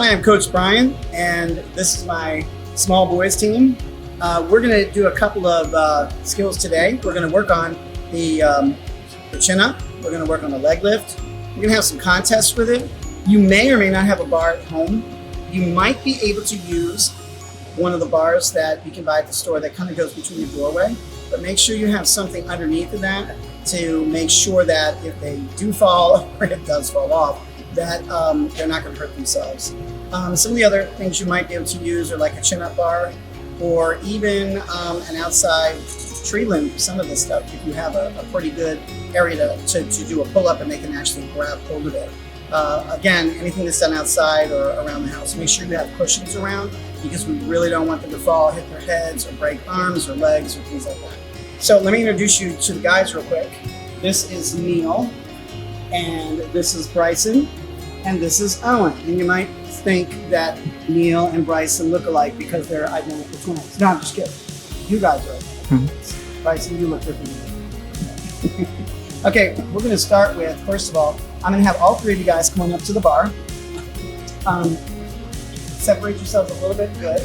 Hi, I'm Coach Brian, and this is my small boys team. We're going to do a couple of skills today. We're going to work on the chin up. We're going to work on the leg lift. We're going to have some contests with it. You may or may not have a bar at home. You might be able to use one of the bars that you can buy at the store that kind of goes between your doorway, but make sure you have something underneath of that to make sure that if they do fall or it does fall off, that they're not going to hurt themselves. Some of the other things you might be able to use are like a chin-up bar, or even an outside tree limb for some of this stuff if you have a pretty good area to do a pull-up and they can actually grab hold of it. Again, anything that's done outside or around the house, make sure you have cushions around, because we really don't want them to fall, hit their heads, or break arms or legs or things like that. So let me introduce you to the guys real quick. This is Neil, and this is Bryson, and this is Owen. And you might think that Neil and Bryson look alike because they're identical twins. No, I'm just kidding. You guys are identical. Bryson, you look different. Okay, we're going to start with, first of all, I'm going to have all three of you guys come on up to the bar. Separate yourselves a little bit, good.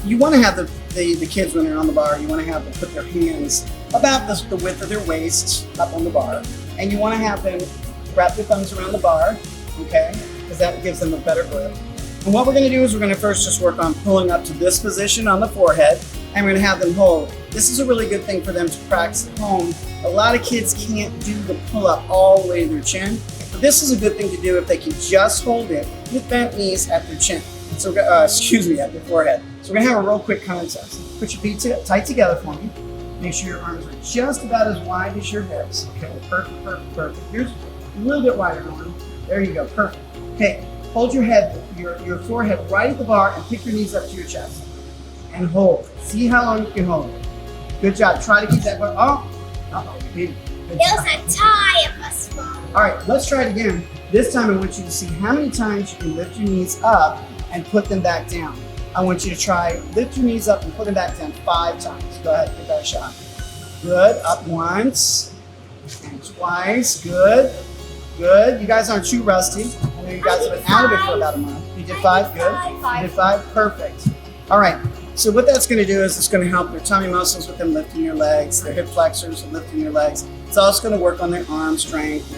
You want to have the kids, when they're on the bar, you want to have them put their hands about the width of their waists up on the bar. And you want to have them wrap their thumbs around the bar, okay? Because that gives them a better grip. And what we're going to do is we're going to first just work on pulling up to this position on the forehead, and we're going to have them hold. This is a really good thing for them to practice at home. A lot of kids can't do the pull-up all the way to their chin, but this is a good thing to do if they can just hold it with bent knees at their chin. So, at their forehead. So we're going to have a real quick contest. Put your feet tight together for me. Make sure your arms are just about as wide as your hips. Okay, perfect, perfect, perfect. Here's a little bit wider arm. There you go, perfect. Okay, hold your head, your forehead right at the bar, and pick your knees up to your chest. And hold. See how long you can hold it. Good job. Try to keep that going. Good It was a tie of us fall. All right, let's try it again. This time I want you to see how many times you can lift your knees up and put them back down. I want you to try lift your knees up and put them back down 5 times. Go ahead, give that a shot. Good. Up once and twice. Good. Good. You guys aren't too rusty. I know you guys have been out of it for about a month. You did 5? Good. You did 5? Perfect. All right. So what that's going to do is it's going to help your tummy muscles with them lifting your legs, their hip flexors and lifting your legs. It's also going to work on their arm strength,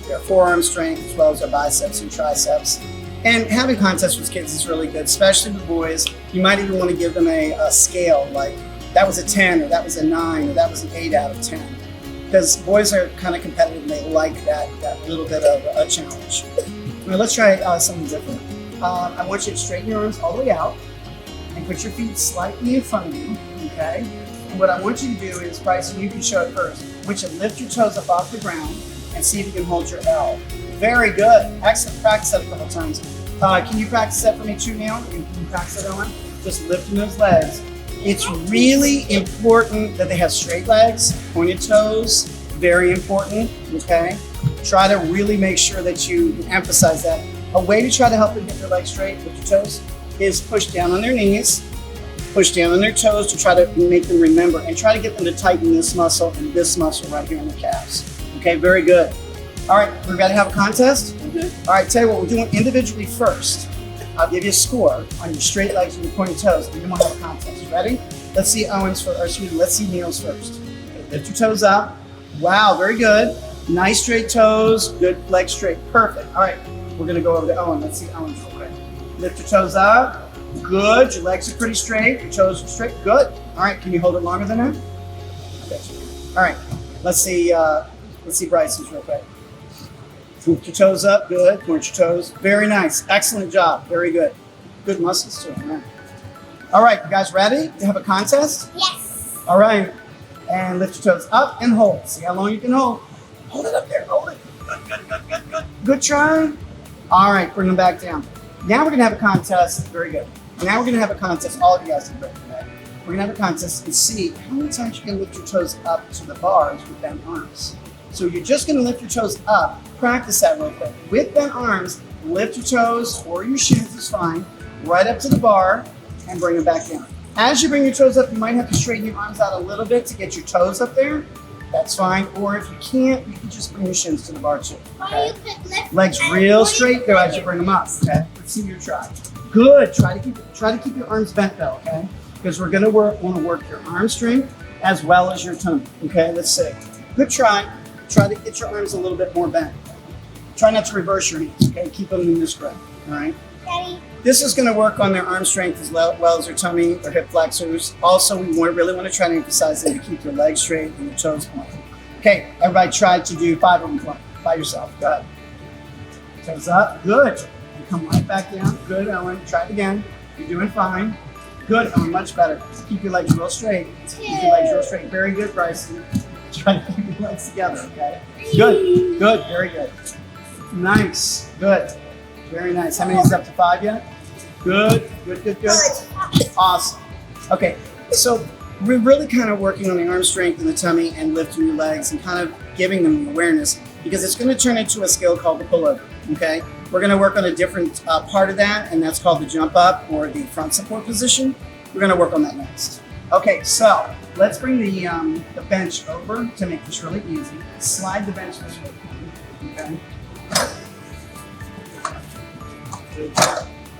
their forearm strength, as well as their biceps and triceps. And having contests with kids is really good, especially with boys. You might even want to give them a scale, like that was a 10, or that was a 9, or that was an 8 out of 10. Because boys are kind of competitive and they like that little bit of a challenge. Now let's try something different. I want you to straighten your arms all the way out and put your feet slightly in front of you, okay? And what I want you to do is, Bryson, you can show it first. I want you to lift your toes up off the ground and see if you can hold your L. Very good. Excellent. Practice that a couple times. Can you practice that for me too, Neil? Can you practice that, Owen? Just lifting those legs. It's really important that they have straight legs, pointed toes. Very important, okay? Try to really make sure that you emphasize that. A way to try to help them get their legs straight with your toes is push down on their knees, push down on their toes to try to make them remember, and try to get them to tighten this muscle and this muscle right here in the calves. Okay, very good. All right, we're ready to have a contest? Mm-hmm. All right, tell you what, we're doing individually first. I'll give you a score on your straight legs and your pointed toes, and then we'll have a contest. Ready? Let's see let's see Neil's first. Okay, lift your toes up. Wow, very good. Nice straight toes, good legs straight, perfect. All right, we're gonna go over to Owen. Let's see Owen's real quick. Lift your toes up. Good, your legs are pretty straight, your toes are straight, good. All right, can you hold it longer than that? Okay. All right, let's see Bryson's real quick. Lift your toes up, good, point your toes. Very nice, excellent job, very good. Good muscles too, man. All right, you guys ready to have a contest? Yes. All right, and lift your toes up and hold. See how long you can hold. Hold it up there, hold it. Good. Good try. All right, bring them back down. Now we're gonna have a contest, very good. Now we're gonna have a contest, all of you guys did great today. We're gonna have a contest and see how many times you can lift your toes up to the bars with bent arms. So you're just gonna lift your toes up, practice that real quick. With bent arms, lift your toes or your shins is fine, right up to the bar and bring them back down. As you bring your toes up, you might have to straighten your arms out a little bit to get your toes up there. That's fine. Or if you can't, you can just bring your shins to the bar too. Okay? Legs real straight though as you bring them up. Okay. Let's see your try. Good. Try to keep your arms bent though, okay? Because we're gonna want to work your arm strength as well as your tummy. Okay, let's see. Good try. Try to get your arms a little bit more bent. Try not to reverse your hands, okay? Keep them in this grip, all right? Daddy. This is gonna work on their arm strength as well as their tummy, their hip flexors. Also, we really want to try to emphasize that you keep your legs straight and your toes pointed. Okay, everybody try to do 5 of them by yourself. Go ahead. Toes up, good. And come right back down. Good, Owen. Try it again. You're doing fine. Good, Owen, much better. Keep your legs real straight. Keep your legs real straight. Very good, Bryson. Try to keep your legs together, okay? Good, good, very good. Nice, good. Very nice. How many is up to 5 yet? Good, good, good, good. Awesome. Okay, so we're really kind of working on the arm strength and the tummy and lifting your legs and kind of giving them the awareness because it's going to turn into a skill called the pullover, okay? We're going to work on a different part of that, and that's called the jump up or the front support position. We're going to work on that next. Okay, so let's bring the bench over to make this really easy. Slide the bench this way, okay?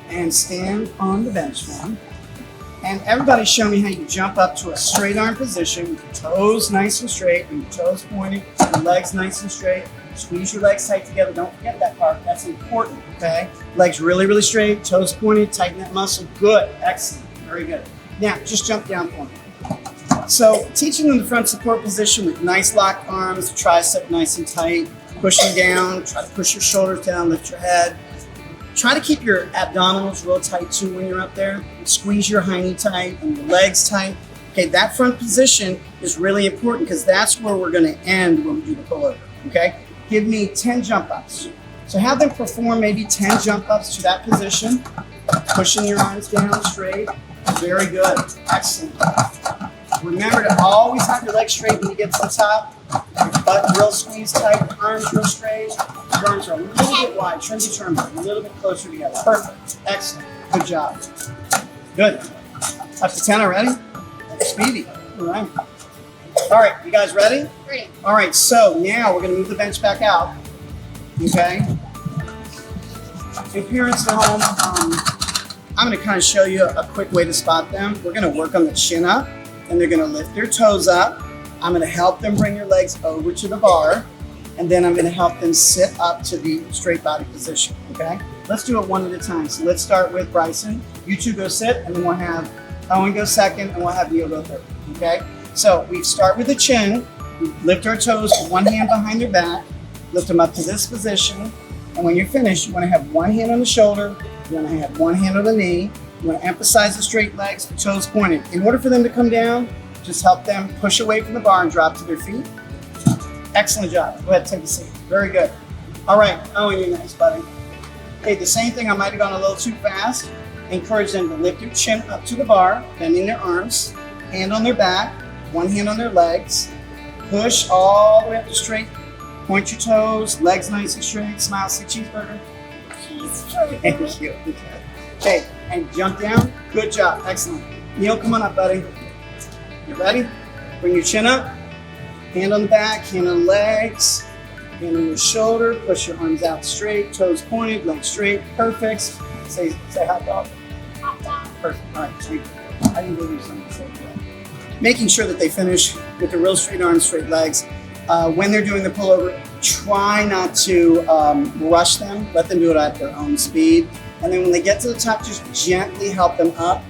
And stand on the bench now. And everybody show me how you jump up to a straight arm position with your toes nice and straight and your toes pointed, your legs nice and straight. Squeeze your legs tight together. Don't forget that part. That's important, okay? Legs really, really straight, toes pointed, tighten that muscle. Good, excellent, very good. Now, just jump down for me. So, teaching them the front support position with nice locked arms, tricep nice and tight, pushing down, try to push your shoulders down, lift your head. Try to keep your abdominals real tight too when you're up there. Squeeze your hiney tight and your legs tight. Okay, that front position is really important because that's where we're going to end when we do the pullover, okay? Give me 10 jump ups. So have them perform maybe 10 jump ups to that position, pushing your arms down straight. Very good, excellent. Remember to always have your legs straight when you get to the top. Your butt real squeezed tight, your arms real straight. Your arms are a little bit wide, trim to trim, a little bit closer together. Perfect, excellent, good job. Good. Up to 10 already? Speedy, all right. All right, you guys ready? Ready. All right, so now we're gonna move the bench back out, okay? And parents at home, I'm gonna kind of show you a quick way to spot them. We're gonna work on the chin up, and they're gonna lift their toes up. I'm gonna help them bring your legs over to the bar, and then I'm gonna help them sit up to the straight body position, okay? Let's do it one at a time. So let's start with Bryson. You two go sit, and then we'll have Owen go second, and we'll have Neil go third, okay? So we start with the chin, we lift our toes with one hand behind their back, lift them up to this position, and when you're finished, you wanna have one hand on the shoulder, you wanna have one hand on the knee, you wanna emphasize the straight legs, the toes pointed. In order for them to come down, just help them push away from the bar and drop to their feet. Excellent job. Go ahead, take a seat. Very good. All right, Owen, you're next, buddy. Okay, the same thing, I might have gone a little too fast. Encourage them to lift their chin up to the bar, bending their arms, hand on their back, one hand on their legs. Push all the way up to straight. Point your toes, legs nice and straight. Smile, say cheeseburger. Cheeseburger. Thank you. Okay, and jump down. Good job, excellent. Neil, come on up, buddy. You ready? Bring your chin up. Hand on the back, hand on the legs, hand on your shoulder. Push your arms out straight, toes pointed, legs straight. Perfect. Say hot dog. Hot dog. Perfect. All right, sweet. I didn't believe something so good. Making sure that they finish with the real straight arms, straight legs. When they're doing the pullover, try not to rush them. Let them do it at their own speed. And then when they get to the top, just gently help them up.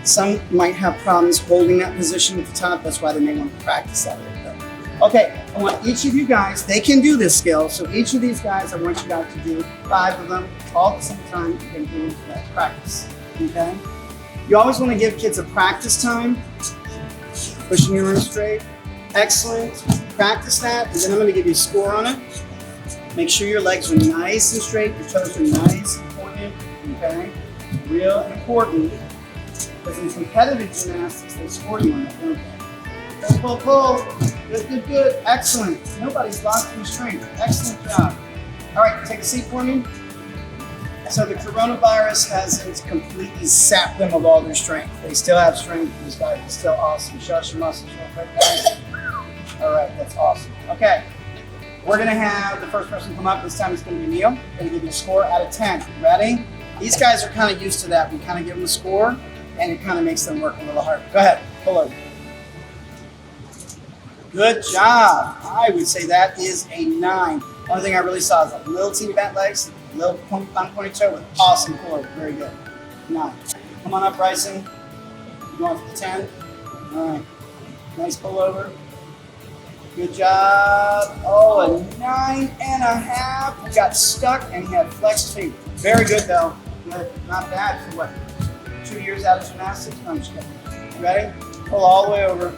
Some might have problems holding that position at the top. That's why they may want to practice that a little bit. Okay, I want each of you guys, they can do this skill. So each of these guys, I want you guys to do 5 of them all at the same time. You can do that practice, okay? You always want to give kids a practice time. Pushing your arms straight. Excellent. Practice that, and then I'm going to give you a score on it. Make sure your legs are nice and straight, your toes are nice and pointed, okay? Real important, because in competitive gymnastics, they score you on that, don't they? Pull, pull, pull. Good, good, good. Excellent. Nobody's lost their strength. Excellent job. All right, take a seat for me. So the coronavirus hasn't completely sapped them of all their strength. They still have strength. This guy is still awesome. Show us your muscles real quick, guys. All right, that's awesome. Okay, we're gonna have the first person come up. This time it's gonna be Neil. I'm gonna give you a score out of 10. Ready? These guys are kind of used to that. We kind of give them a score, and it kind of makes them work a little harder. Go ahead, pull over. Good job. I would say that is a 9. Only thing I really saw is a little teeny bent legs, a little unpointed toe with awesome pull over. Very good. 9. Come on up, Bryson. You're going for the 10. All right. Nice pull over. Good job. Oh, a 9.5. Got stuck and he had flexed feet. Very good though. Good. Not bad for what? 2 years out of gymnastics? No, I'm just kidding. You ready? Pull all the way over.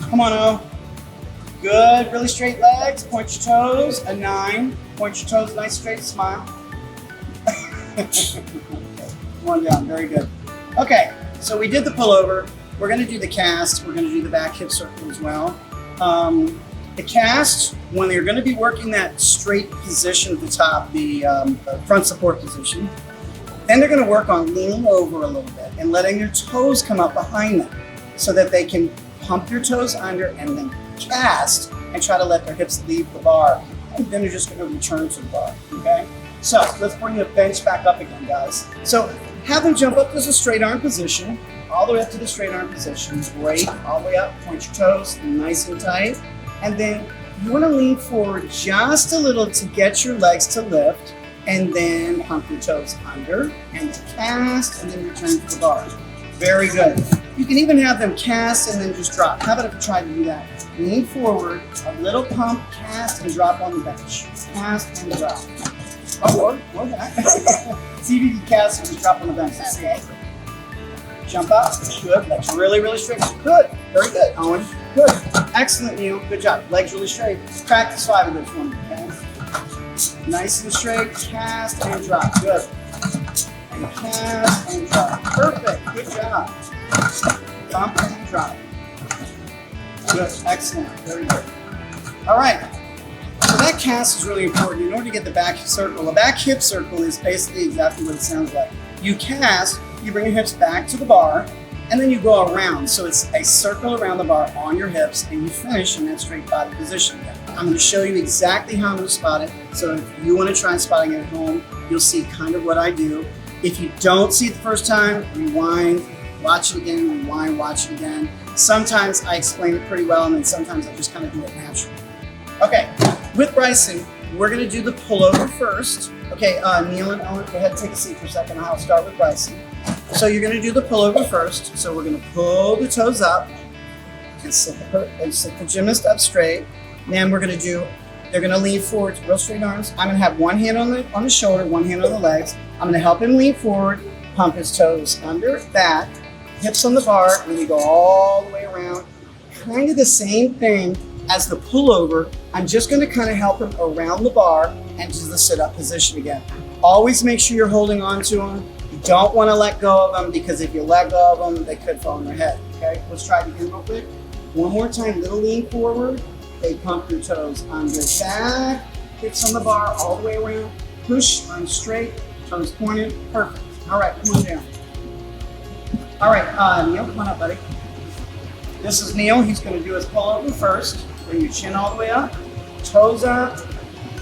Come on, O. Good. Really straight legs. Point your toes. A 9. Point your toes. Nice straight smile. Come on down. Very good. Okay. So we did the pullover. We're going to do the cast. We're going to do the back hip circle as well. The cast, when they're going to be working that straight position at the top, the front support position, then they're going to work on leaning over a little bit and letting their toes come up behind them so that they can pump their toes under and then cast and try to let their hips leave the bar. And then they're just going to return to the bar, okay? So let's bring the bench back up again, guys. So have them jump up to the straight arm position, all the way up to the straight arm position. Great, all the way up, point your toes nice and tight. And then you want to lean forward just a little to get your legs to lift, and then pump your toes under, and then cast, and then return to the bar. Very good. You can even have them cast and then just drop. How about if you try to do that? Lean forward, a little pump, cast, and drop on the bench. Cast and drop. Oh, or that. See if you can cast and just drop on the bench. Let's see. Jump up. Good. Legs really, really straight. Good. Very good, Owen. Good. Excellent, Neil. Good job. Legs really straight. Practice 5 of this one. Okay? Nice and straight. Cast and drop. Good. And cast and drop. Perfect. Good job. Pump and drop. Good. Excellent. Very good. All right. So that cast is really important in order to get the back circle. A back hip circle is basically exactly what it sounds like. You cast, you bring your hips back to the bar, and then you go around. So it's a circle around the bar on your hips, and you finish in that straight body position again. I'm going to show you exactly how I'm going to spot it. So if you want to try spotting it at home, you'll see kind of what I do. If you don't see it the first time, rewind, watch it again, rewind, watch it again. Sometimes I explain it pretty well, and then sometimes I just kind of do it naturally. Okay, with Bryson, we're going to do the pullover first. Okay, Neil and Owen, go ahead and take a seat for a second. I'll start with Bryson. So you're going to do the pullover first. So we're going to pull the toes up and sit the gymnast up straight. And then we're going to do, they're going to lean forward, real straight arms. I'm going to have one hand on the shoulder, one hand on the legs. I'm going to help him lean forward, pump his toes under, back, hips on the bar, and we go all the way around. Kind of the same thing as the pullover. I'm just going to kind of help him around the bar and to the sit-up position again. Always make sure you're holding on to them. You don't want to let go of them, because if you let go of them, they could fall on their head. Okay, let's try it again real quick. One more time, little lean forward. They pump your toes under, back, hips on the bar, all the way around. Push, arms straight, toes pointed. Perfect. All right, come on down. All right, Neil, come on up, buddy. This is Neil. He's going to do his pullover first. Bring your chin all the way up, toes up,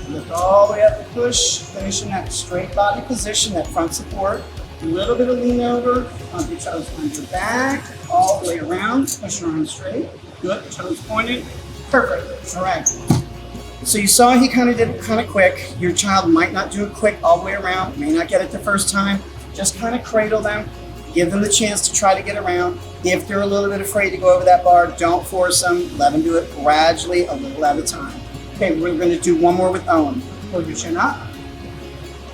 lift all the way up, push, finish in that straight body position, that front support. A little bit of lean over, pump your toes under back, all the way around, push your arms straight. Good, toes pointed. Perfect. All right. So you saw he kind of did it kind of quick. Your child might not do it quick all the way around, may not get it the first time. Just kind of cradle them. Give them the chance to try to get around. If they're a little bit afraid to go over that bar, don't force them. Let them do it gradually, a little at a time. Okay, we're going to do one more with Owen. Pull your chin up.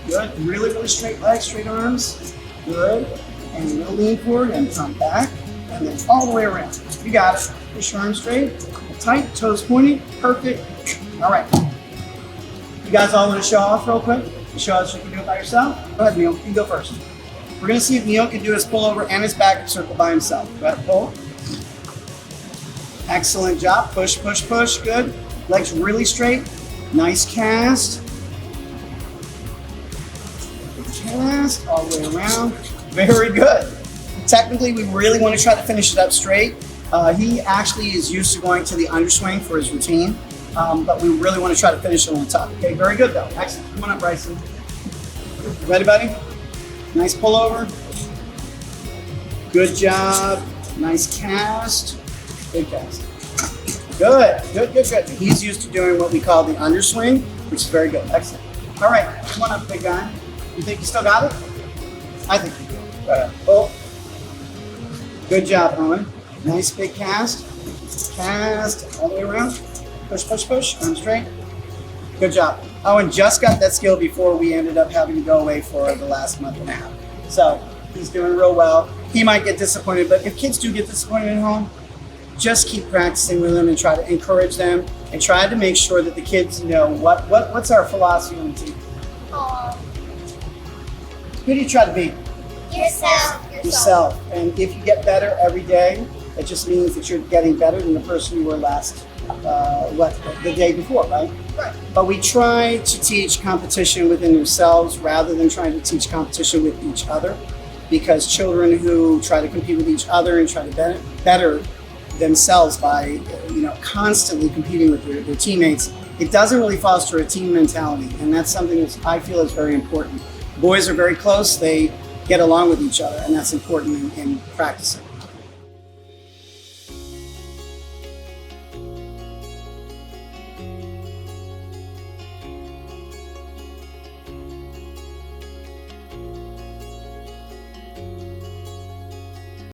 Good. Really, really straight legs, straight arms. Good. And you'll lean forward and pump back. And then all the way around. You got it. Push your arms straight. Tight. Toes pointed. Perfect. All right. You guys all want to show off real quick? Show us if you can do it by yourself? Go ahead, Neil. You can go first. We're going to see if Neil can do his pullover and his back circle by himself. Go ahead, pull. Excellent job. Push, push, push. Good. Legs really straight. Nice cast. Cast all the way around. Very good. Technically, we really want to try to finish it up straight. He actually is used to going to the underswing for his routine, but we really want to try to finish it on the top. Okay, very good though. Excellent. Come on up, Bryson. Ready, buddy? Nice pullover. Good job. Nice cast. Good cast. Good. He's used to doing what we call the underswing, which is very good. Excellent. All right, come on up, big guy. You think you still got it? I think you do. Go ahead. Oh. Good job, Owen. Nice big cast. Cast all the way around. Push. Arm straight. Good job. Owen just got that skill before we ended up having to go away for the last month and a half. So he's doing real well. He might get disappointed, but if kids do get disappointed at home, just keep practicing with them and try to encourage them and try to make sure that the kids know what's our philosophy on the team. Who do you try to be? Yourself. And if you get better every day, it just means that you're getting better than the person you were last, the day before, right? Right. But we try to teach competition within themselves rather than trying to teach competition with each other, because children who try to compete with each other and try to better themselves by constantly competing with their teammates, it doesn't really foster a team mentality, and that's something that I feel is very important. Boys are very close, they get along with each other, and that's important in practicing.